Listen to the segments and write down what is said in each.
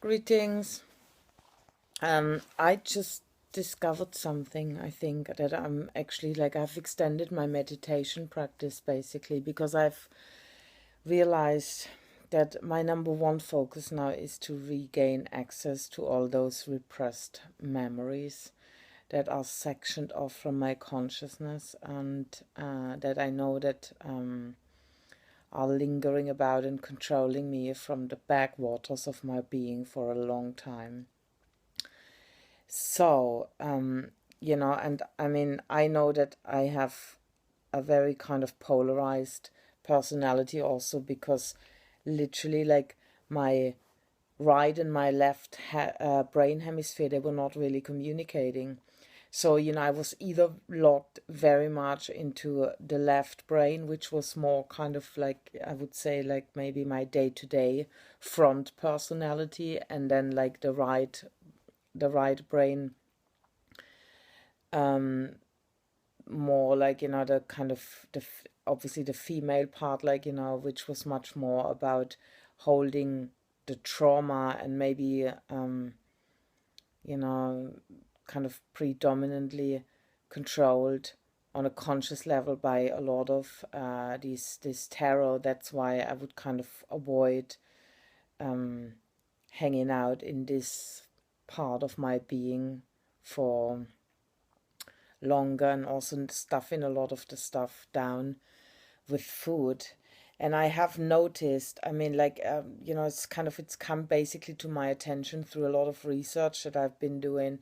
Greetings. I just discovered something, I think, that I'm actually like I've extended my meditation practice basically because I've realized that my number one focus now is to regain access to all those repressed memories that are sectioned off from my consciousness and that I know that are lingering about and controlling me from the backwaters of my being for a long time. So, and I mean, I know that I have a very kind of polarized personality also because literally, like, my right and my left brain hemisphere, they were not really communicating. So, I was either locked very much into the left brain, which was more kind of like, I would say, like maybe my day-to-day front personality, and then like the right brain, more like, the kind of obviously the female part, like, which was much more about holding the trauma and maybe, kind of predominantly controlled on a conscious level by a lot of this tarot. That's why I would kind of avoid hanging out in this part of my being for longer, and also stuffing a lot of the stuff down with food. And I have noticed, I mean, like, it's come basically to my attention through a lot of research that I've been doing,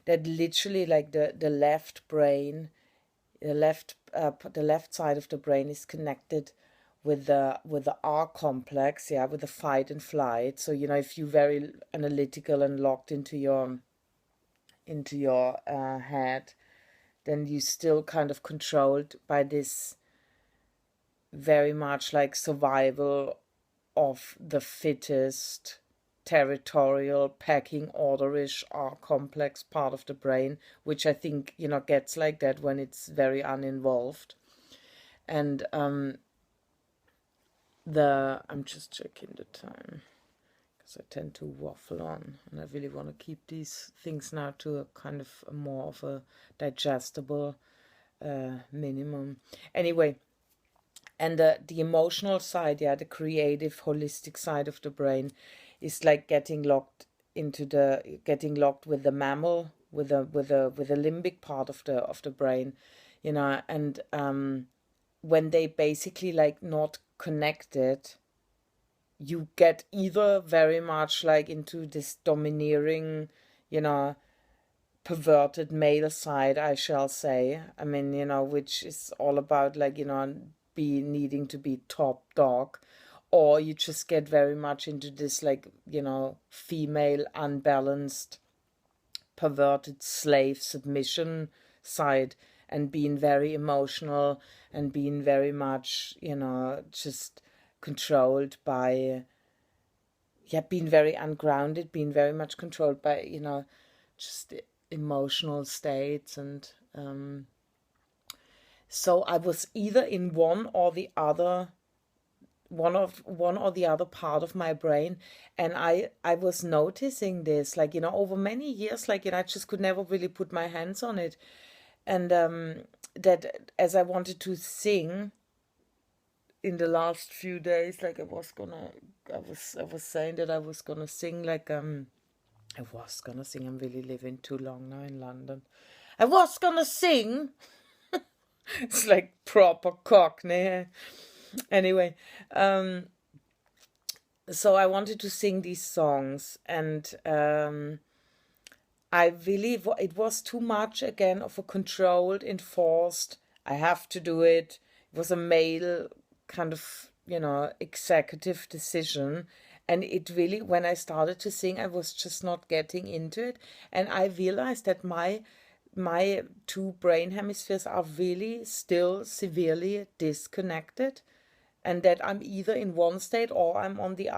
that literally like the left brain, the left side of the brain is connected with the R complex, yeah, with the fight and flight. So, if you're very analytical and locked into your head, then you still kind of controlled by this very much like survival of the fittest, territorial, pecking orderish R complex part of the brain, which I think, gets like that when it's very uninvolved. And I'm just checking the time because I tend to waffle on, and I really want to keep these things now to a kind of more of a digestible minimum. Anyway, and the emotional side, yeah, the creative, holistic side of the brain is like getting locked with the mammal, with the limbic part of the brain, and when they basically like not connected, you get either very much like into this domineering, perverted male side, I shall say. I mean, which is all about like, be needing to be top dog, or you just get very much into this like, female unbalanced, perverted slave submission side, and being very emotional and being very much, just controlled by, being very ungrounded, being very much controlled by, just emotional states. And so I was either in one or the other part of my brain. And I was noticing this, like, over many years, like, I just could never really put my hands on it. And that as I wanted to sing in the last few days, like I was saying that I was gonna sing, like, I'm really living too long now in London. I was gonna sing. It's like proper Cockney. Anyway, so I wanted to sing these songs, and I really, it was too much again of a controlled, enforced, I have to do it. It was a male kind of, executive decision. And it really, when I started to sing, I was just not getting into it. And I realized that my two brain hemispheres are really still severely disconnected, and that I'm either in one state or I'm on the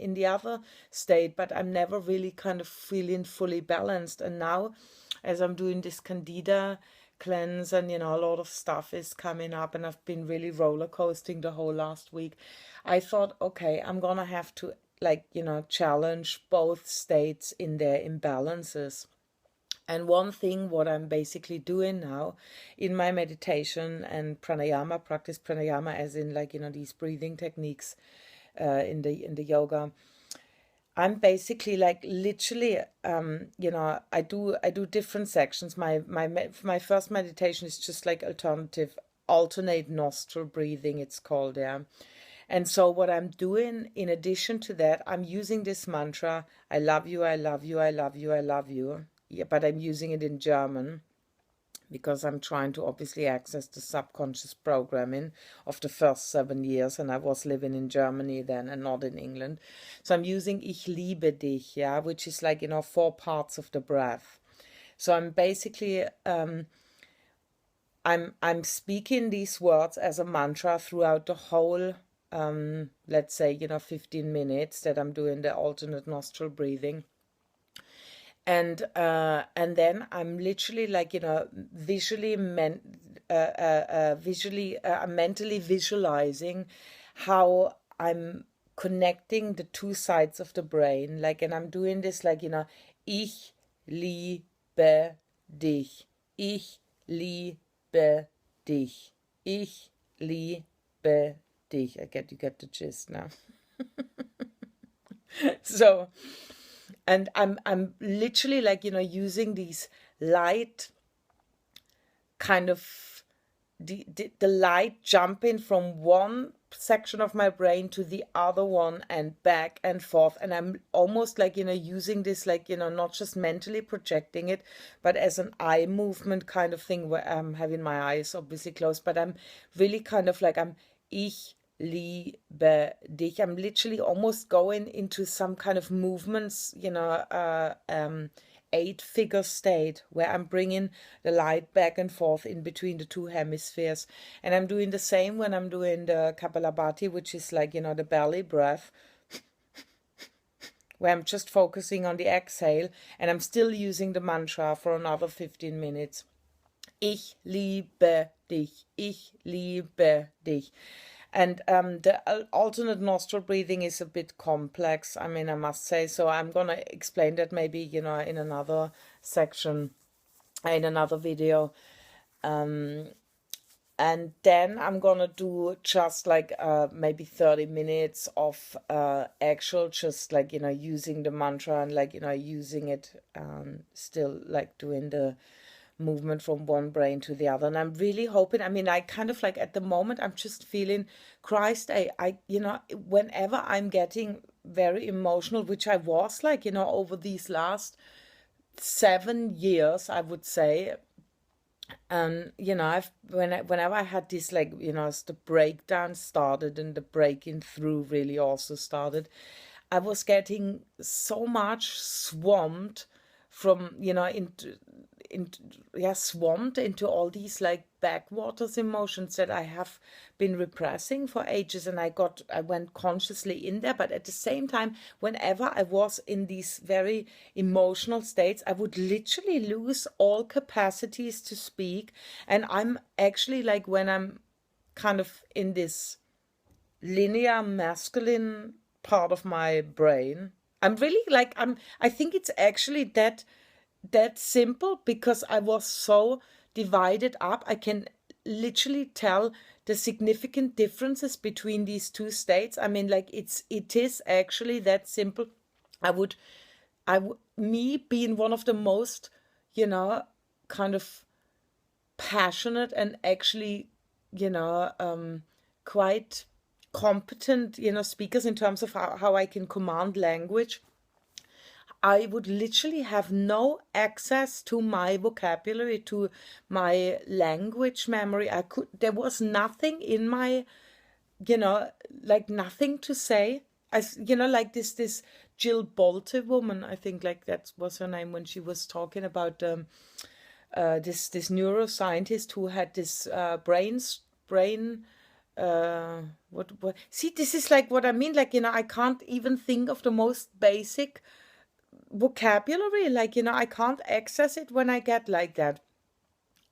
in the other state, but I'm never really kind of feeling fully balanced. And now, as I'm doing this Candida cleanse, and a lot of stuff is coming up, and I've been really roller coasting the whole last week, I thought, okay, I'm gonna have to like, challenge both states in their imbalances. And one thing what I'm basically doing now in my meditation and pranayama, practice pranayama as in like, these breathing techniques in the yoga, I'm basically like literally, I do different sections. My first meditation is just like alternate nostril breathing, it's called, yeah. And so what I'm doing in addition to that, I'm using this mantra, I love you, I love you, I love you, I love you. Yeah, but I'm using it in German because I'm trying to obviously access the subconscious programming of the first 7 years, and I was living in Germany then and not in England. So I'm using Ich liebe dich, yeah, which is like, 4 parts of the breath. So I'm basically I'm speaking these words as a mantra throughout the whole let's say 15 minutes that I'm doing the alternate nostril breathing. And then I'm literally like mentally visualizing how I'm connecting the 2 sides of the brain, like, and I'm doing this like ich liebe dich, ich liebe dich, ich liebe dich. You get the gist now. So, and I'm literally like using these light kind of the light jumping from one section of my brain to the other one and back and forth, and I'm almost like using this like not just mentally projecting it, but as an eye movement kind of thing, where I'm having my eyes obviously closed, but I'm really kind of like ich liebe dich. I'm literally almost going into some kind of movements, 8-figure state where I'm bringing the light back and forth in between the 2 hemispheres. And I'm doing the same when I'm doing the Kapalabhati, which is like, the belly breath, where I'm just focusing on the exhale, and I'm still using the mantra for another 15 minutes. Ich liebe dich, ich liebe dich. And the alternate nostril breathing is a bit complex, I mean, I must say. So I'm going to explain that maybe, in another section, in another video. And then I'm going to do just like maybe 30 minutes of actual, just like, using the mantra and like, using it, still like doing the movement from one brain to the other. And I'm really hoping, I mean, I kind of like at the moment I'm just feeling, Christ, I whenever I'm getting very emotional, which I was like over these last 7 years, I would say, and whenever I had this like as the breakdown started and the breaking through really also started, I was getting so much swamped from swamped into all these like backwaters emotions that I have been repressing for ages, and I went consciously in there. But at the same time, whenever I was in these very emotional states, I would literally lose all capacities to speak. And I'm actually like, when I'm kind of in this linear masculine part of my brain, I'm really like, I think it's actually that simple, because I was so divided up. I can literally tell the significant differences between these 2 states. I mean, like, it is actually that simple. Me being one of the most, kind of passionate and actually, quite competent, speakers in terms of how I can command language, I would literally have no access to my vocabulary, to my language memory. There was nothing in my, like nothing to say. Like this Jill Bolte woman, I think like that was her name, when she was talking about this neuroscientist who had this brain what see, this is like what I mean, like I can't even think of the most basic vocabulary, like I can't access it when I get like that.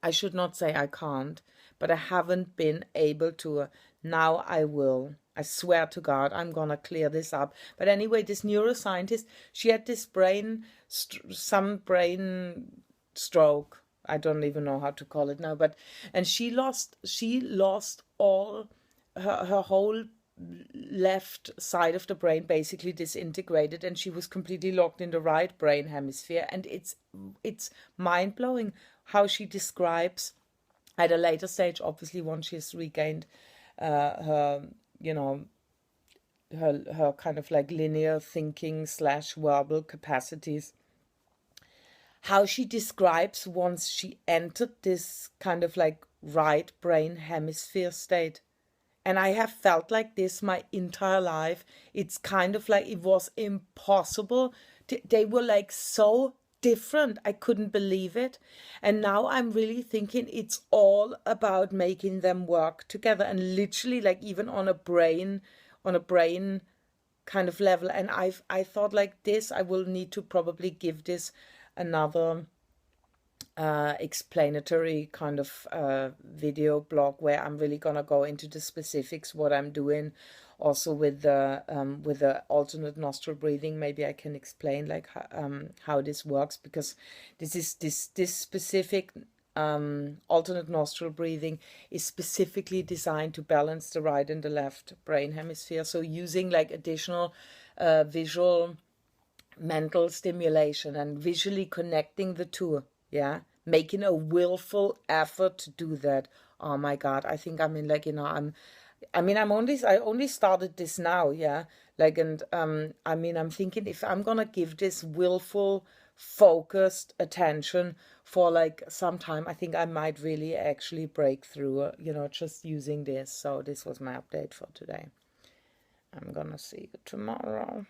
I should not say I can't, but I haven't been able to Now I will. I swear to God, I'm gonna clear this up. But anyway, this neuroscientist, she had this some brain stroke. I don't even know how to call it now, but and she lost all her whole left side of the brain basically disintegrated, and she was completely locked in the right brain hemisphere. And it's mind-blowing how she describes at a later stage, obviously once she's regained her, you know, her kind of like linear thinking slash verbal capacities, how she describes once she entered this kind of like right brain hemisphere state. And I have felt like this my entire life. It's kind of like it was impossible. They were like so different. I couldn't believe it. And now I'm really thinking it's all about making them work together, and literally like even on a brain kind of level. And I thought like this, I will need to probably give this another explanatory kind of video blog where I'm really gonna go into the specifics what I'm doing, also with the alternate nostril breathing. Maybe I can explain like how this works, because this specific alternate nostril breathing is specifically designed to balance the right and the left brain hemisphere. So using like additional visual mental stimulation and visually connecting the two, yeah, making a willful effort to do that. Oh my God, I think, I mean, like, you know, I only started this now, yeah, like, and I mean, I'm thinking if I'm gonna give this willful focused attention for like some time, I think I might really actually break through, you know, just using this. So this was my update for today. I'm gonna see you tomorrow.